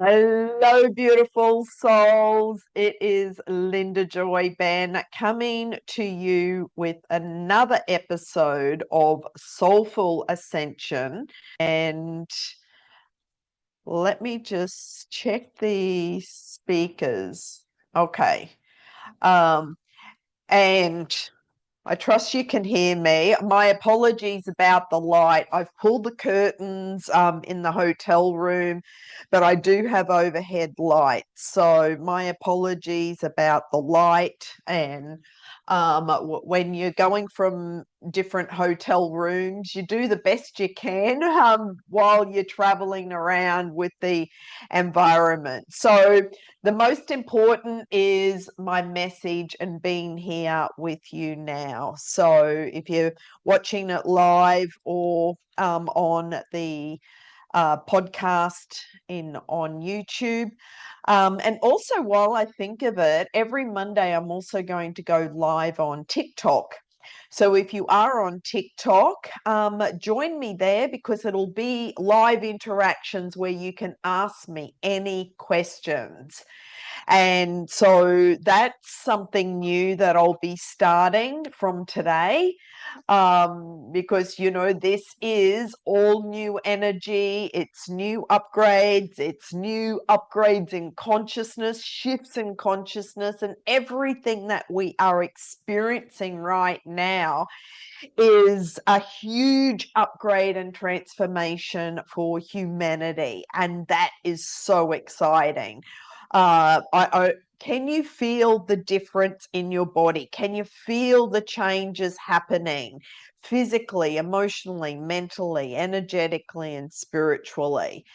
Hello, beautiful souls. It is Linda Joy Ben coming to you with another episode of Soulful Ascension. And let me just check the speakers. Okay. Um, and I trust you can hear me. My apologies about the light. I've pulled the curtains in the hotel room, but I do have overhead lights. So my apologies about the light. And when you're going from different hotel rooms, you do the best you can while you're traveling around with the environment. So the most important is my message and being here with you now. So if you're watching it live or on the podcast on YouTube. And also, while I think of it, every Monday I'm also going to go live on TikTok. So if you are on TikTok, join me there because it'll be live interactions where you can ask me any questions. And so that's something new that I'll be starting from today, because, this is all new energy. It's new upgrades. It's new upgrades in consciousness, shifts in consciousness, and everything that we are experiencing right now is a huge upgrade and transformation for humanity. And that is so exciting. Can you feel the difference in your body? Can you feel the changes happening physically, emotionally, mentally, energetically, and spiritually?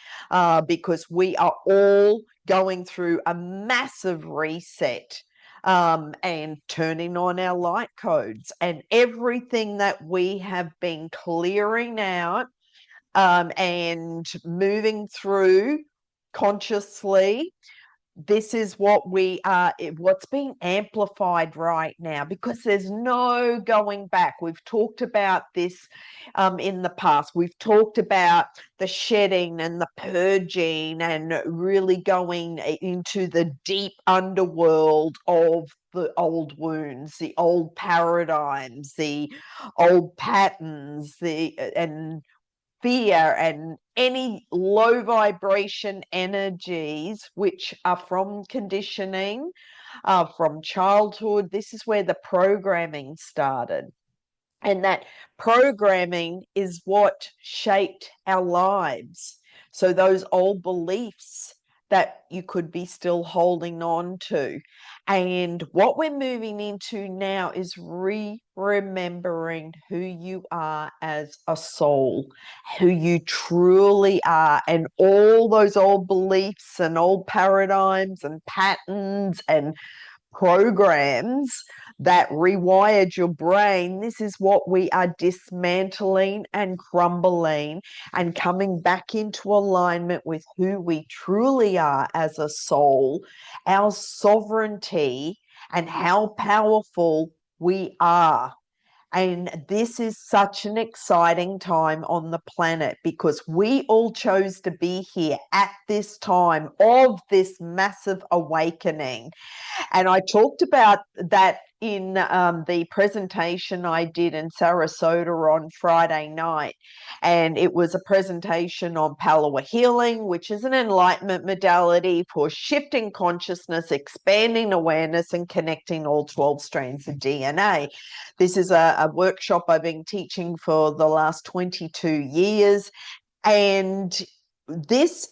Because we are all going through a massive reset, and turning on our light codes and everything that we have been clearing out, and moving through consciously. This is what's being amplified right now, because there's no going back. We've talked about this in the past. We've talked about the shedding and the purging and really going into the deep underworld of the old wounds, the old paradigms, the old patterns, and fear and any low vibration energies which are from conditioning, from childhood. This is where the programming started. And that programming is what shaped our lives. So those old beliefs that you could be still holding on to. And what we're moving into now is remembering who you are as a soul, who you truly are, and all those old beliefs and old paradigms and patterns and programs that rewired your brain. This is what we are dismantling and crumbling and coming back into alignment with who we truly are as a soul, our sovereignty, and how powerful we are. And this is such an exciting time on the planet because we all chose to be here at this time of this massive awakening. And I talked about that in the presentation I did in Sarasota on Friday night. And it was a presentation on Palawa healing, which is an enlightenment modality for shifting consciousness, expanding awareness, and connecting all 12 strands of DNA. This is a workshop I've been teaching for the last 22 years. And this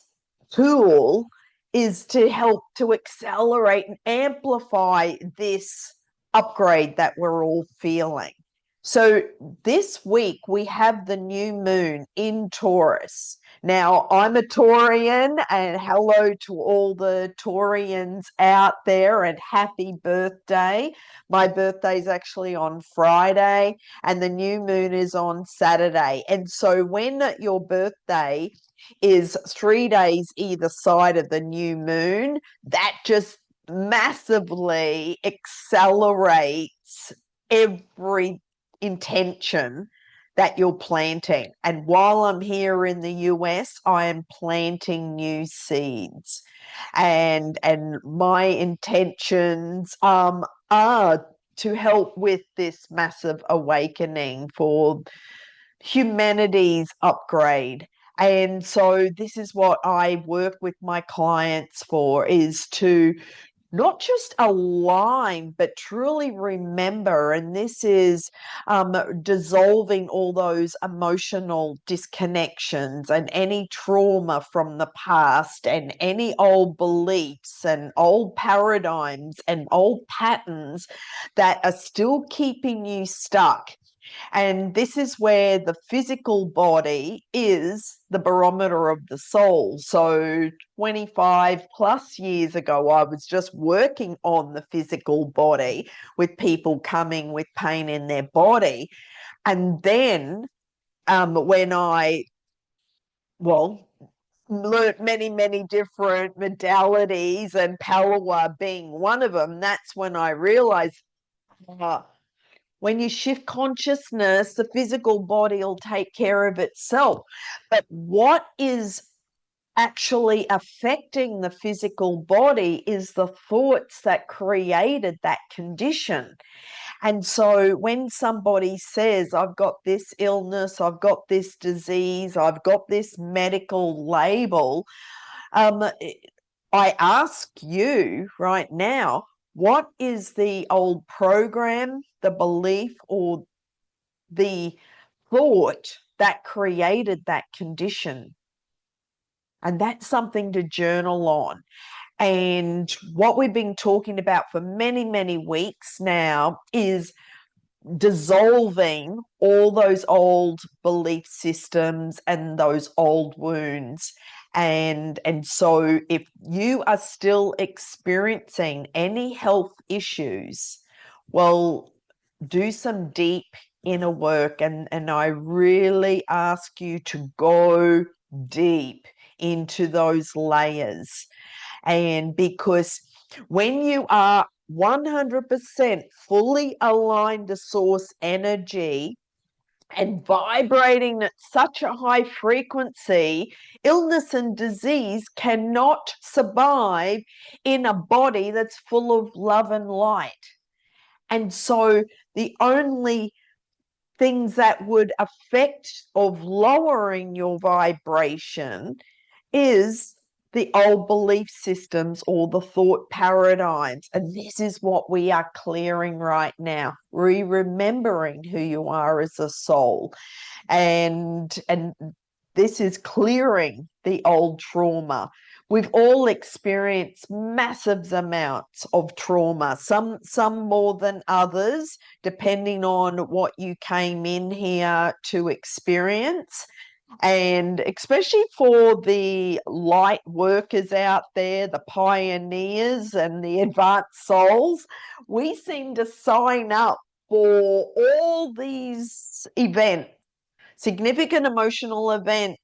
tool is to help to accelerate and amplify this upgrade that we're all feeling. So this week we have the new moon in Taurus. Now, I'm a Taurian, and hello to all the Taurians out there, and happy birthday. My birthday is actually on Friday, and the new moon is on Saturday. And so when your birthday is 3 days either side of the new moon, that just massively accelerates every intention that you're planting. And while I'm here in the US, I am planting new seeds. And my intentions are to help with this massive awakening for humanity's upgrade. And so this is what I work with my clients for, is to not just align, but truly remember. And this is dissolving all those emotional disconnections and any trauma from the past and any old beliefs and old paradigms and old patterns that are still keeping you stuck. And this is where the physical body is the barometer of the soul. So 25 plus years ago, I was just working on the physical body with people coming with pain in their body. And then when well, learned many different modalities, and Palawa being one of them, that's when I realized, when you shift consciousness, the physical body will take care of itself. But what is actually affecting the physical body is the thoughts that created that condition. And so when somebody says, I've got this illness, I've got this disease, I've got this medical label, I ask you right now, what is the old program, the belief, or the thought that created that condition? And that's something to journal on. And what we've been talking about for many weeks now is dissolving all those old belief systems and those old wounds. And so if you are still experiencing any health issues, well, do some deep inner work. And I really ask you to go deep into those layers. And because when you are 100% fully aligned to source energy and vibrating at such a high frequency, illness and disease cannot survive in a body that's full of love and light. And so the only things that would affect of lowering your vibration is the old belief systems or the thought paradigms. And this is what we are clearing right now, remembering who you are as a soul. And this is clearing the old trauma. We've all experienced massive amounts of trauma, some more than others, depending on what you came in here to experience. And especially for the light workers out there, the pioneers and the advanced souls, we seem to sign up for all these events, significant emotional events,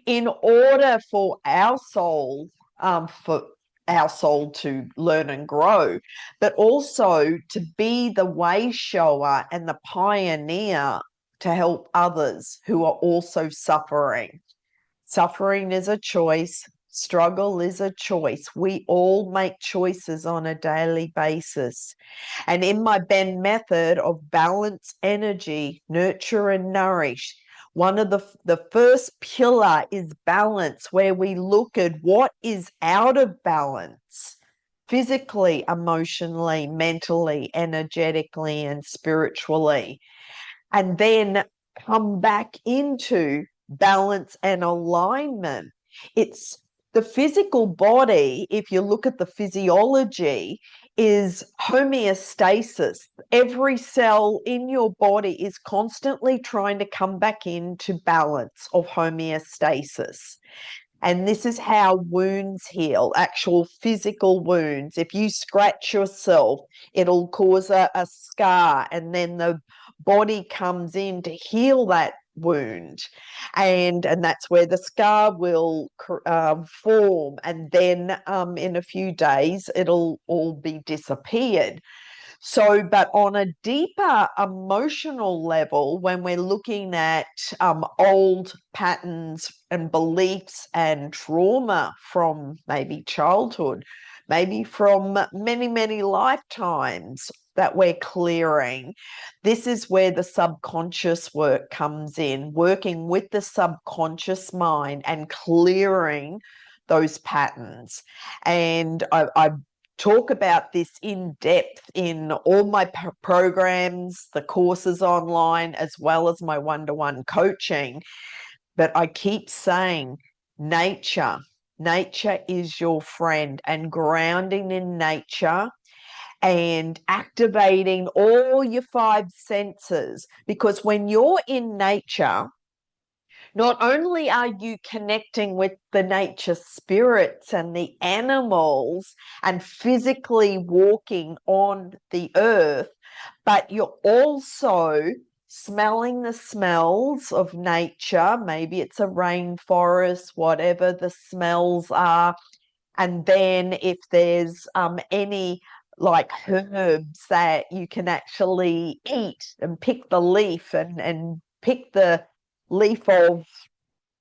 in order for our soul, to learn and grow, but also to be the way shower and the pioneer to help others who are also suffering. Suffering is a choice. Struggle is a choice. We all make choices on a daily basis. And in my Bend method of balance energy, nurture and nourish, one of the first pillar is balance, where we look at what is out of balance physically, emotionally, mentally, energetically, and spiritually, and then come back into balance and alignment. It's the physical body, if you look at the physiology, is homeostasis. Every cell in your body is constantly trying to come back into balance of homeostasis. And this is how wounds heal, actual physical wounds. If you scratch yourself, it'll cause a scar, and then the body comes in to heal that wound. And that's where the scar will form. And then in a few days, it'll all be disappeared. So, but on a deeper emotional level, when we're looking at old patterns and beliefs and trauma from maybe childhood, maybe from many, many lifetimes that we're clearing, this is where the subconscious work comes in, working with the subconscious mind and clearing those patterns. And I talk about this in depth in all my programs, the courses online, as well as my one-to-one coaching. But I keep saying nature is your friend, and grounding in nature and activating all your five senses. Because when you're in nature, not only are you connecting with the nature spirits and the animals and physically walking on the earth, but you're also smelling the smells of nature. Maybe it's a rainforest, whatever the smells are. And then if there's any like herbs that you can actually eat and pick the leaf and pick the leaf of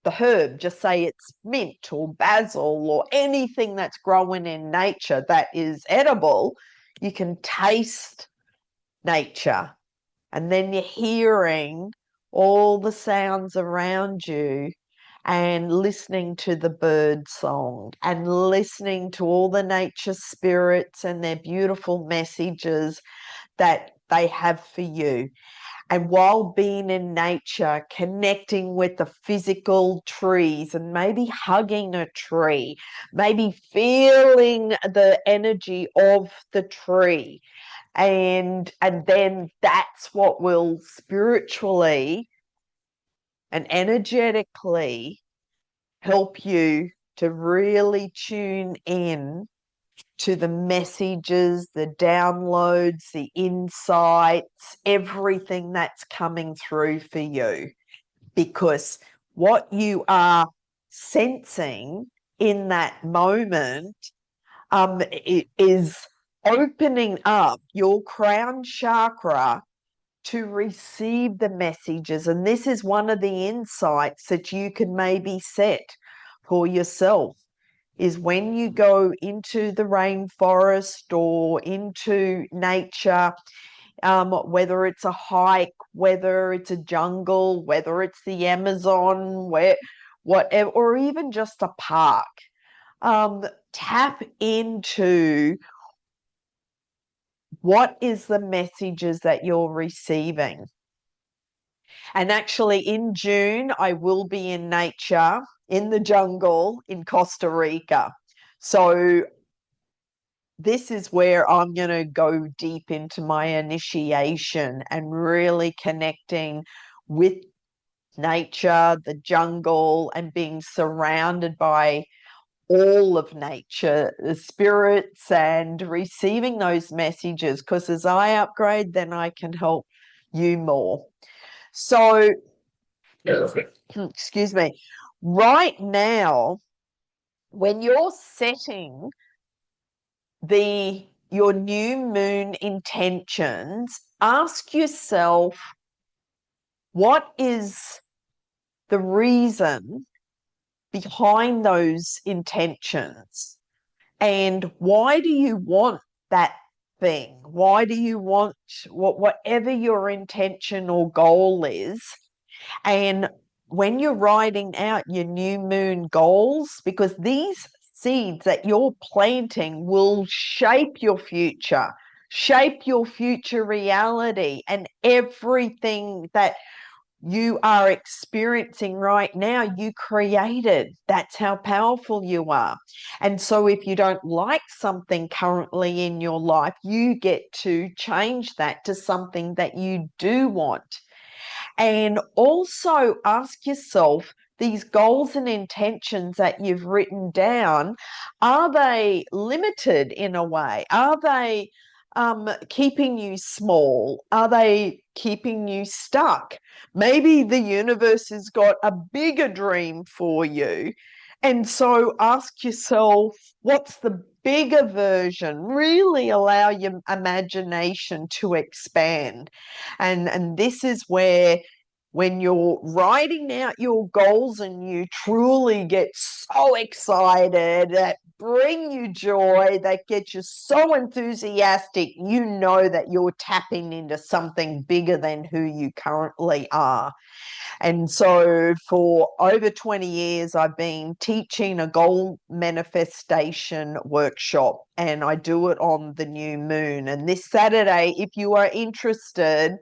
the herb, just say it's mint or basil or anything that's growing in nature that is edible, you can taste nature. And then you're hearing all the sounds around you and listening to the bird song and listening to all the nature spirits and their beautiful messages that they have for you. And while being in nature, connecting with the physical trees and maybe hugging a tree, maybe feeling the energy of the tree. And then that's what will spiritually and energetically help you to really tune in to the messages, the downloads, the insights, everything that's coming through for you. Because what you are sensing in that moment it is opening up your crown chakra to receive the messages. And this is one of the insights that you can maybe set for yourself, is when you go into the rainforest or into nature, whether it's a hike, whether it's a jungle, whether it's the Amazon, whatever, or even just a park, tap into what is the messages that you're receiving. And actually in June, I will be in nature, in the jungle in Costa Rica. So this is where I'm going to go deep into my initiation and really connecting with nature, the jungle, and being surrounded by all of nature, the spirits, and receiving those messages. Because as I upgrade, then I can help you more. So, excuse me, right now, when you're setting your new moon intentions, ask yourself, what is the reason behind those intentions? And why do you want that thing? Why do you want whatever your intention or goal is? And when you're writing out your new moon goals, because these seeds that you're planting will shape your future reality, and everything that you are experiencing right now, you created. That's how powerful you are. And so if you don't like something currently in your life, you get to change that to something that you do want. And also ask yourself, these goals and intentions that you've written down, are they limited in a way? Are they keeping you small? Are they keeping you stuck? Maybe the universe has got a bigger dream for you, And so ask yourself, what's the bigger version? Really allow your imagination to expand. And this is where when you're writing out your goals and you truly get so excited, that bring you joy, that get you so enthusiastic, you know that you're tapping into something bigger than who you currently are. And so for over 20 years, I've been teaching a goal manifestation workshop, and I do it on the new moon. And this Saturday, if you are interested,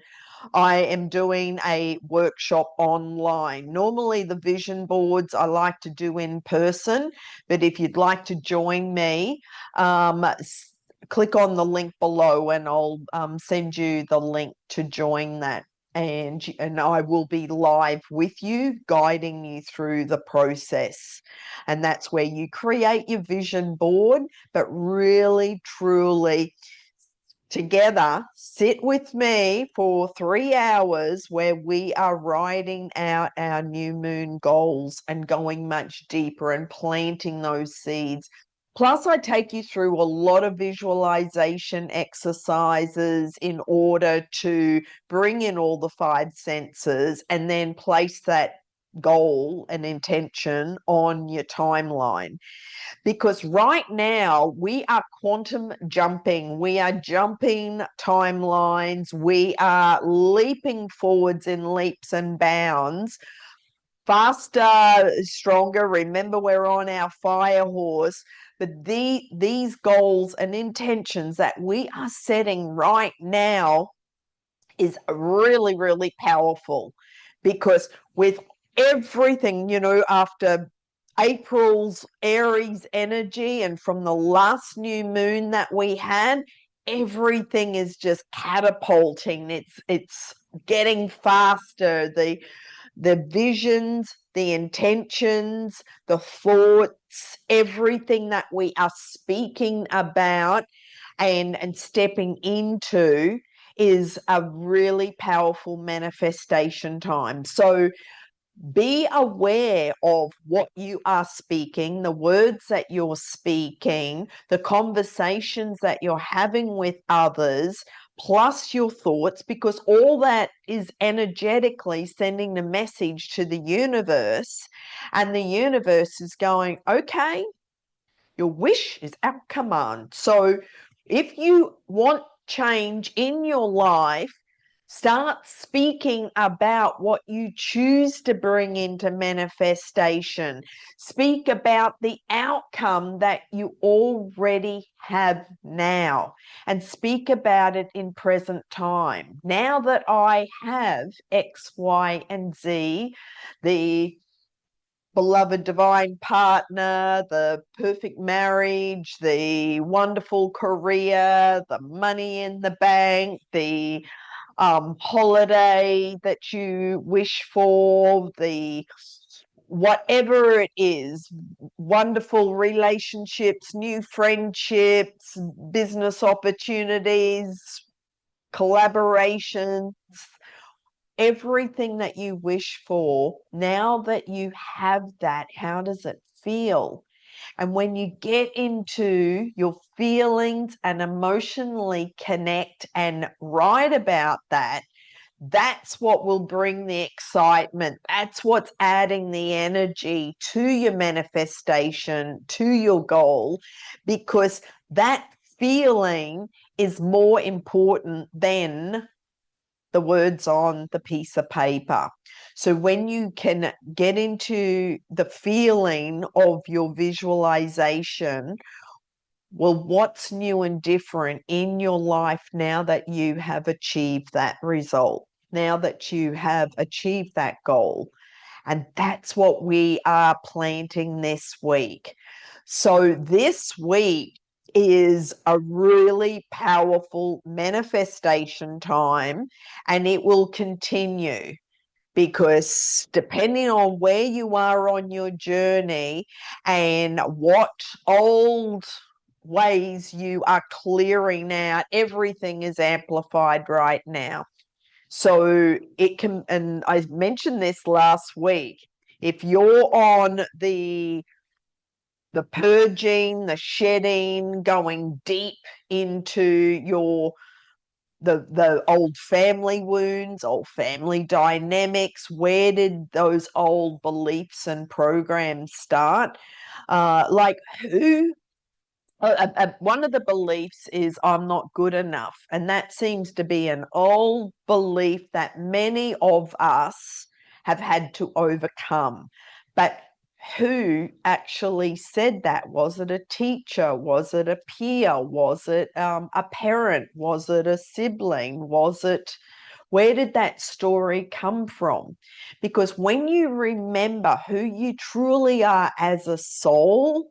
I am doing a workshop online. Normally, the vision boards I like to do in person, but if you'd like to join me, click on the link below and I'll send you the link to join that. And I will be live with you, guiding you through the process. And that's where you create your vision board, but really, truly together, sit with me for 3 hours where we are writing out our new moon goals and going much deeper and planting those seeds. Plus, I take you through a lot of visualization exercises in order to bring in all the five senses and then place that goal and intention on your timeline. Because right now we are quantum jumping, we are jumping timelines, we are leaping forwards in leaps and bounds, faster, stronger. Remember, we're on our fire horse. But these goals and intentions that we are setting right now is really, really powerful, because with everything, after April's Aries energy and from the last new moon that we had, everything is just catapulting. It's getting faster. The visions, the intentions, the thoughts, everything that we are speaking about and stepping into is a really powerful manifestation time. So be aware of what you are speaking, the words that you're speaking, the conversations that you're having with others, plus your thoughts, because all that is energetically sending the message to the universe. And the universe is going, okay, your wish is our command. So if you want change in your life, start speaking about what you choose to bring into manifestation. Speak about the outcome that you already have now, and speak about it in present time. Now that I have X, Y, and Z, the beloved divine partner, the perfect marriage, the wonderful career, the money in the bank, the holiday that you wish for, the whatever it is, wonderful relationships, new friendships, business opportunities, collaborations, everything that you wish for. Now that you have that, how does it feel? And when you get into your feelings and emotionally connect and write about that, that's what will bring the excitement. That's what's adding the energy to your manifestation, to your goal, because that feeling is more important than the words on the piece of paper. So when you can get into the feeling of your visualization, well, what's new and different in your life now that you have achieved that result, now that you have achieved that goal? And that's what we are planting this week. So this week is a really powerful manifestation time, and it will continue, because depending on where you are on your journey and what old ways you are clearing out, everything is amplified right now. So it can, and I mentioned this last week, if you're on the the purging, the shedding, going deep into the old family wounds, old family dynamics. Where did those old beliefs and programs start? Like who one of the beliefs is I'm not good enough. And that seems to be an old belief that many of us have had to overcome. But who actually said that? Was it a teacher? Was it a peer? Was it a parent? Was it a sibling? Where did that story come from? Because when you remember who you truly are as a soul,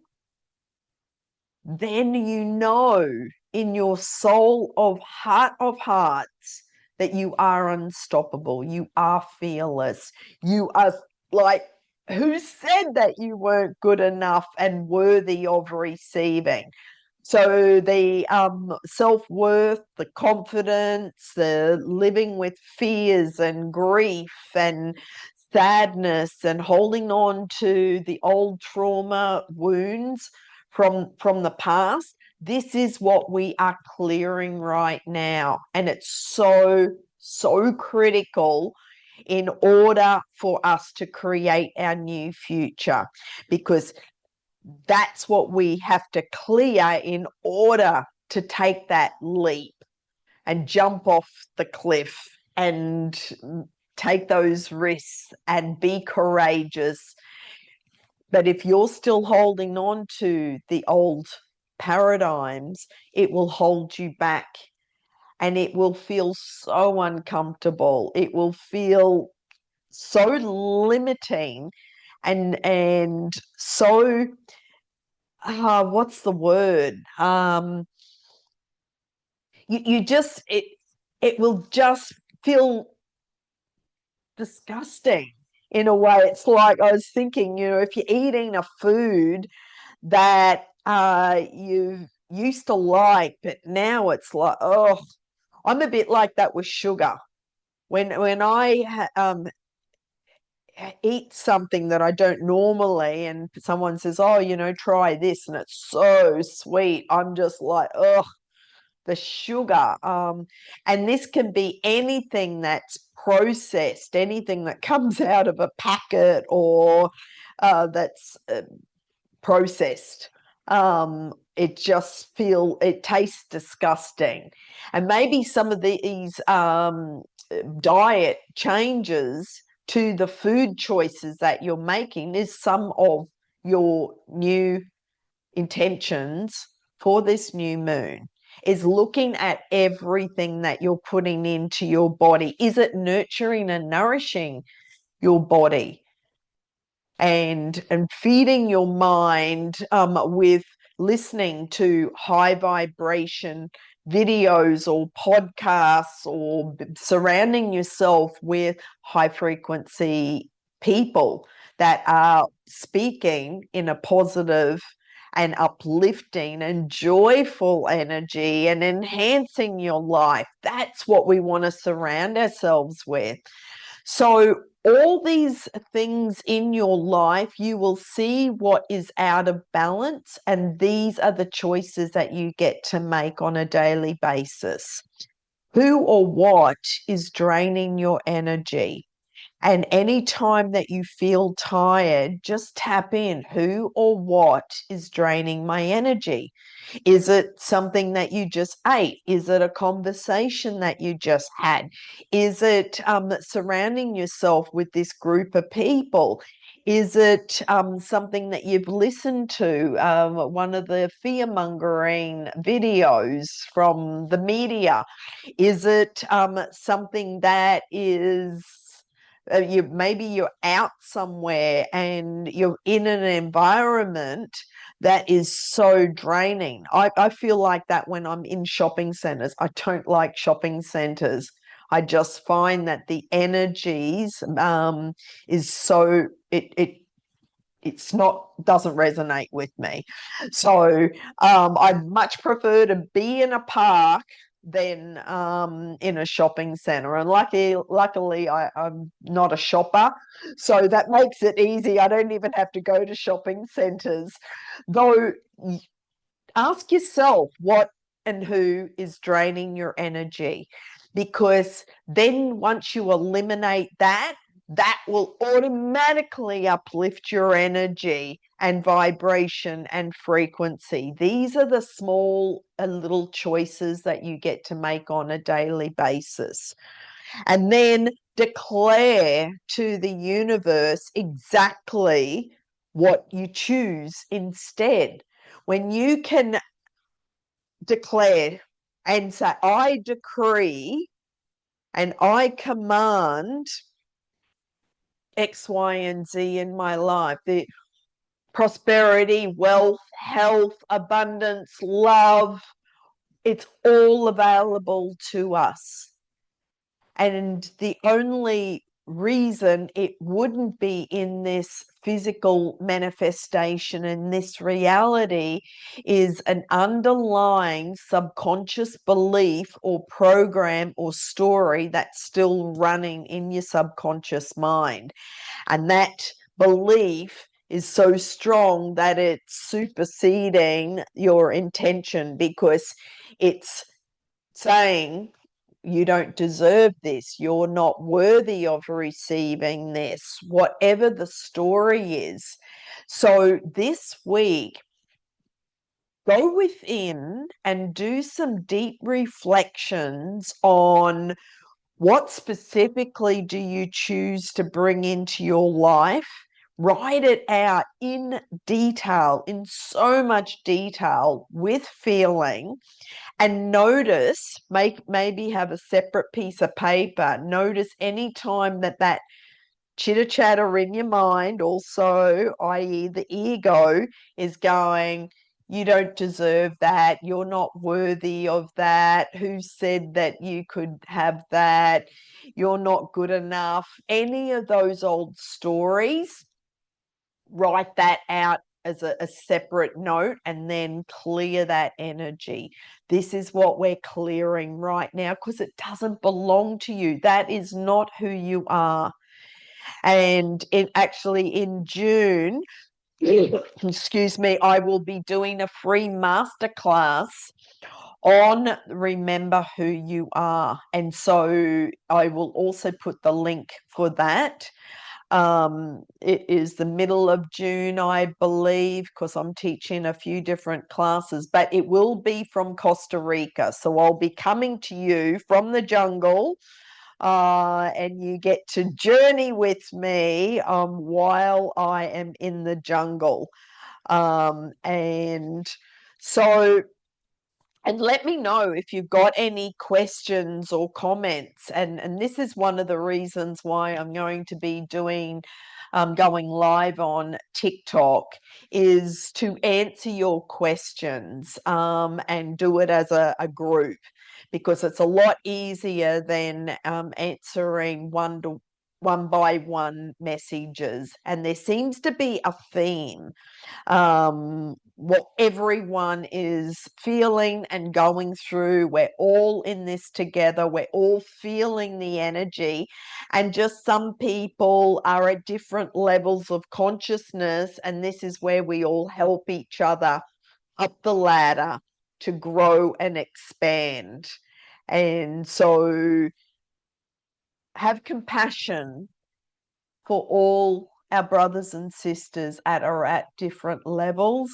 then you know in your soul of hearts that you are unstoppable, you are fearless, you are like, who said that you weren't good enough and worthy of receiving? So the self-worth, the confidence, the living with fears and grief and sadness and holding on to the old trauma wounds from the past, this is what we are clearing right now. And it's so critical in order for us to create our new future, because that's what we have to clear in order to take that leap and jump off the cliff and take those risks and be courageous. But if you're still holding on to the old paradigms, it will hold you back and it will feel so uncomfortable. It will feel so limiting and so what's the word? You just it will just feel disgusting in a way. It's like I was thinking, if you're eating a food that you used to like, but now it's like, oh, I'm a bit like that with sugar. When I eat something that I don't normally, and someone says, oh, try this, and it's so sweet, I'm just like, oh, the sugar. And this can be anything that's processed, anything that comes out of a packet or that's processed. It tastes disgusting. And maybe some of these diet changes to the food choices that you're making is some of your new intentions for this new moon, is looking at everything that you're putting into your body. Is it nurturing and nourishing your body? And feeding your mind with listening to high vibration videos or podcasts, or surrounding yourself with high frequency people that are speaking in a positive and uplifting and joyful energy and enhancing your life. That's what we want to surround ourselves with. So all these things in your life, you will see what is out of balance, and these are the choices that you get to make on a daily basis. Who or what is draining your energy? And any time that you feel tired, just tap in. Who or what is draining my energy? Is it something that you just ate? Is it a conversation that you just had? Is it surrounding yourself with this group of people? Is it something that you've listened to, one of the fear-mongering videos from the media? Is it something that is maybe you're out somewhere and you're in an environment that is so draining. I feel like that when I'm in shopping centers. I don't like shopping centers. I just find that the energies is so it's not doesn't resonate with me. So I'd much prefer to be in a park than in a shopping center. And luckily I'm not a shopper, so that makes it easy. I don't even have to go to shopping centers. Though, ask yourself what and who is draining your energy, because then once you eliminate that, that will automatically uplift your energy and vibration and frequency. These are the small little choices that you get to make on a daily basis. And then declare to the universe exactly what you choose instead. When you can declare and say, I decree and I command X, Y, and Z in my life, the prosperity, wealth, health, abundance, love, it's all available to us. And the only reason it wouldn't be in this physical manifestation and this reality is an underlying subconscious belief or program or story that's still running in your subconscious mind. And that belief is so strong that it's superseding your intention, because it's saying, you don't deserve this, you're not worthy of receiving this, whatever the story is. So this week, go within and do some deep reflections on what specifically do you choose to bring into your life. Write it out in detail, in so much detail, with feeling. And notice, maybe have a separate piece of paper. Notice any time that chitter chatter in your mind, also, i.e., the ego, is going, you don't deserve that, you're not worthy of that, who said that you could have that, you're not good enough. Any of those old stories, write that out as a separate note and then clear that energy. This is what we're clearing right now, because it doesn't belong to you. That is not who you are. And in June, excuse me, I will be doing a free masterclass on Remember Who You Are. And so I will also put the link for that. It is the middle of June, I believe, because I'm teaching a few different classes, but it will be from Costa Rica. So I'll be coming to you from the jungle, and you get to journey with me while I am in the jungle. And so, and let me know if you've got any questions or comments. And this is one of the reasons why I'm going to be going live on TikTok, is to answer your questions and do it as a group, because it's a lot easier than answering one by one messages. And there seems to be a theme, what everyone is feeling and going through. We're all in this together. We're all feeling the energy, and just some people are at different levels of consciousness, and this is where we all help each other up the ladder to grow and expand. And so have compassion for all our brothers and sisters that are at different levels,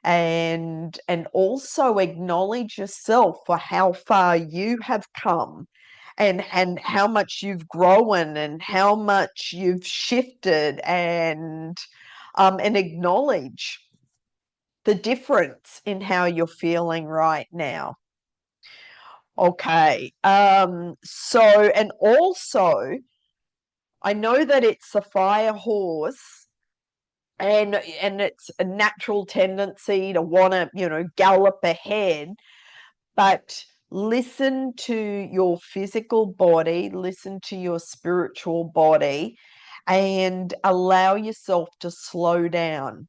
and also acknowledge yourself for how far you have come, and how much you've grown and how much you've shifted, and acknowledge the difference in how you're feeling right now. Okay, so, and also, I know that it's a fire horse, and it's a natural tendency to want to, gallop ahead, but listen to your physical body, listen to your spiritual body, and allow yourself to slow down,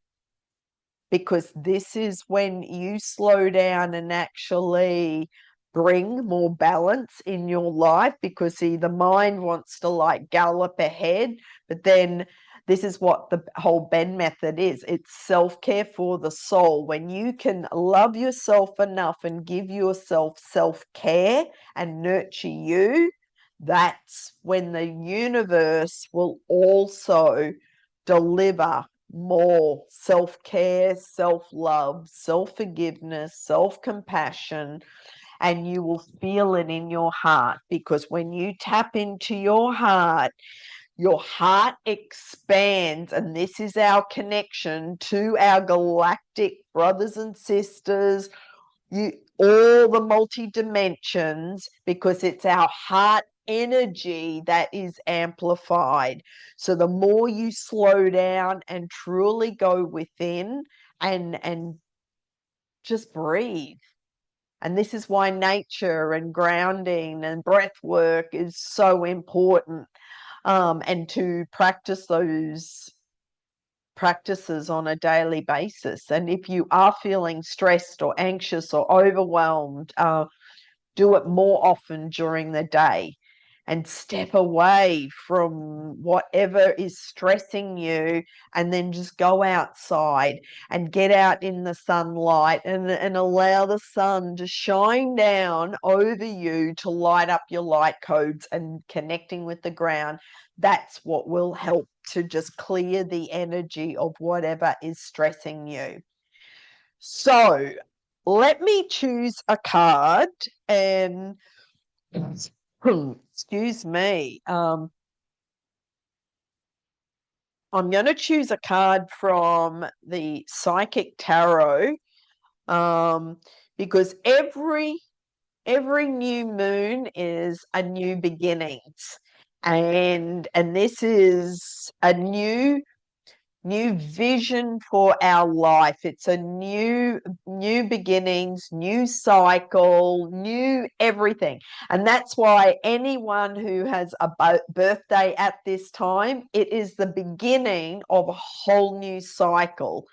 because this is when you slow down and actually bring more balance in your life, because see, the mind wants to like gallop ahead, but then this is what the whole bend method is. It's self-care for the soul. When you can love yourself enough and give yourself self-care and nurture you, that's when the universe will also deliver more self-care, self-love, self-forgiveness, self-compassion, and you will feel it in your heart. Because when you tap into your heart expands, and this is our connection to our galactic brothers and sisters, all the multi-dimensions, because it's our heart energy that is amplified. So the more you slow down and truly go within and just breathe. And this is why nature and grounding and breath work is so important, and to practice those practices on a daily basis. And if you are feeling stressed or anxious or overwhelmed, do it more often during the day and step away from whatever is stressing you, and then just go outside and get out in the sunlight and allow the sun to shine down over you to light up your light codes and connecting with the ground. That's what will help to just clear the energy of whatever is stressing you. So let me choose a card, and excuse me. I'm going to choose a card from the Psychic Tarot, because every new moon is a new beginnings, and this is a new vision for our life. It's a new beginnings, new cycle, new everything. And that's why anyone who has a birthday at this time, it is the beginning of a whole new cycle.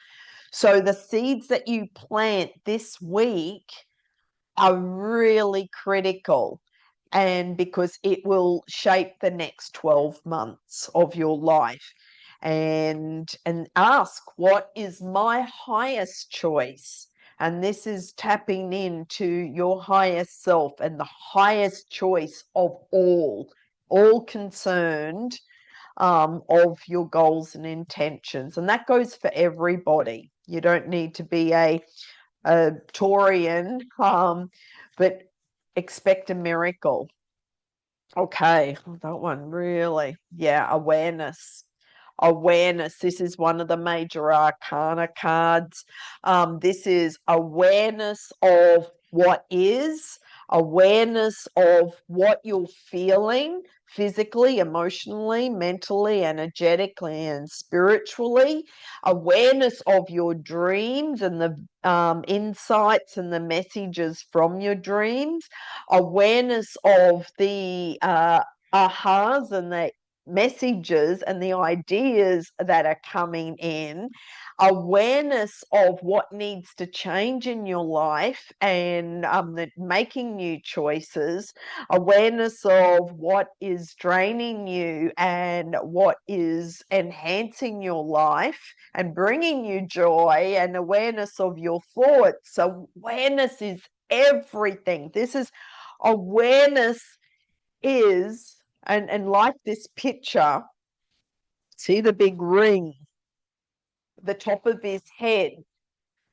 So the seeds that you plant this week are really critical, and because it will shape the next 12 months of your life. And ask, what is my highest choice? And this is tapping into your highest self and the highest choice of all concerned, of your goals and intentions. And that goes for everybody. You don't need to be a Taurian, but expect a miracle. Okay, that one really, yeah, awareness. Awareness. This is one of the major arcana cards. This is awareness of what is, awareness of what you're feeling physically, emotionally, mentally, energetically, and spiritually, awareness of your dreams and the insights and the messages from your dreams, awareness of the ahas and the messages and the ideas that are coming in, awareness of what needs to change in your life, and making new choices, awareness of what is draining you and what is enhancing your life and bringing you joy, and awareness of your thoughts. So awareness is everything. This is awareness is, and like this picture, see the big ring, the top of his head,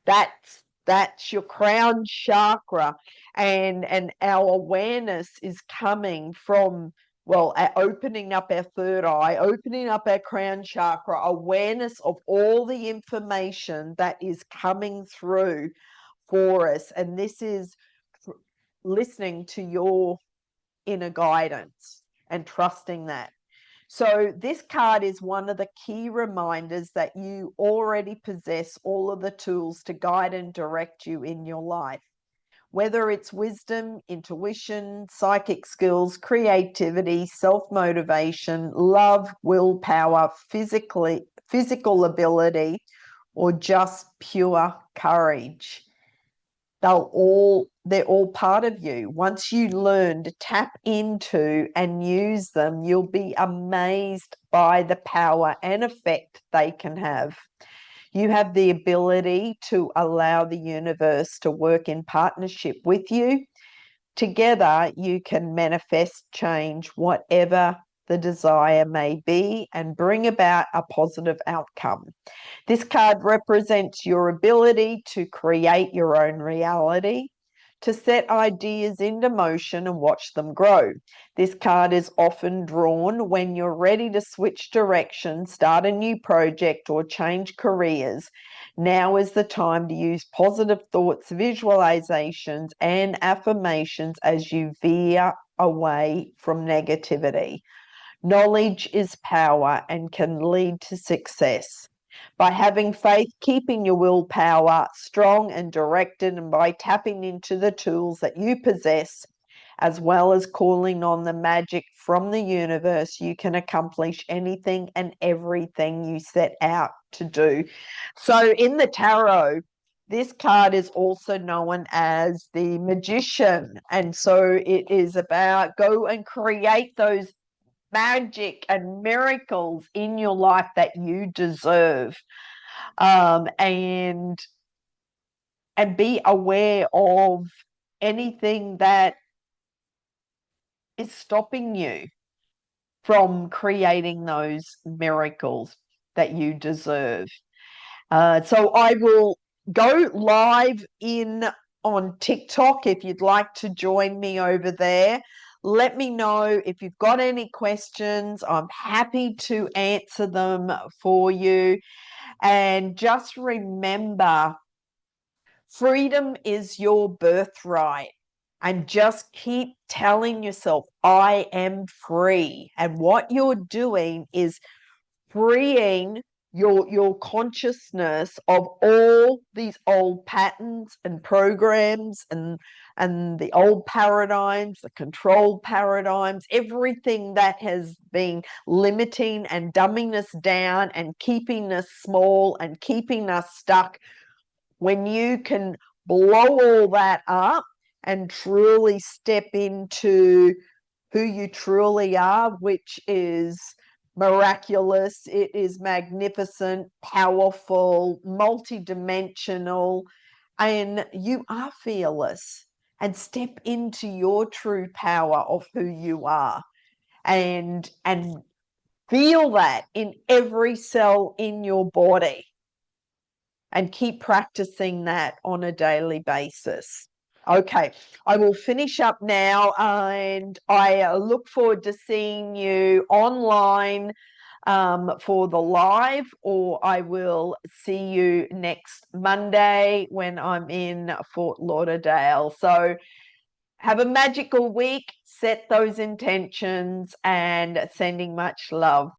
that's your crown chakra, and our awareness is coming from, well, opening up our third eye, opening up our crown chakra, awareness of all the information that is coming through for us. And this is listening to your inner guidance and trusting that. So this card is one of the key reminders that you already possess all of the tools to guide and direct you in your life. Whether it's wisdom, intuition, psychic skills, creativity, self-motivation, love, willpower, physical ability, or just pure courage, they'll all they're all part of you. Once you learn to tap into and use them, you'll be amazed by the power and effect they can have. You have the ability to allow the universe to work in partnership with you. Together, you can manifest change, whatever the desire may be, and bring about a positive outcome. This card represents your ability to create your own reality, to set ideas into motion and watch them grow. This card is often drawn when you're ready to switch direction, start a new project, or change careers. Now is the time to use positive thoughts, visualizations, and affirmations as you veer away from negativity. Knowledge is power and can lead to success. By having faith, keeping your willpower strong and directed, and by tapping into the tools that you possess, as well as calling on the magic from the universe, you can accomplish anything and everything you set out to do. So in the tarot, this card is also known as the Magician. And so it is about go and create those magic and miracles in your life that you deserve, and be aware of anything that is stopping you from creating those miracles that you deserve. So I will go live on TikTok if you'd like to join me over there. Let me know if you've got any questions. I'm happy to answer them for you. And just remember, freedom is your birthright. And just keep telling yourself, I am free. And what you're doing is freeing your consciousness of all these old patterns and programs and the old paradigms, the controlled paradigms, everything that has been limiting and dumbing us down and keeping us small and keeping us stuck. When you can blow all that up and truly step into who you truly are, which is miraculous, it is magnificent, powerful, multidimensional, and you are fearless. And step into your true power of who you are, and feel that in every cell in your body, and keep practicing that on a daily basis. Okay, I will finish up now, and I look forward to seeing you online for the live, or I will see you next Monday when I'm in Fort Lauderdale. So have a magical week, set those intentions, and sending much love.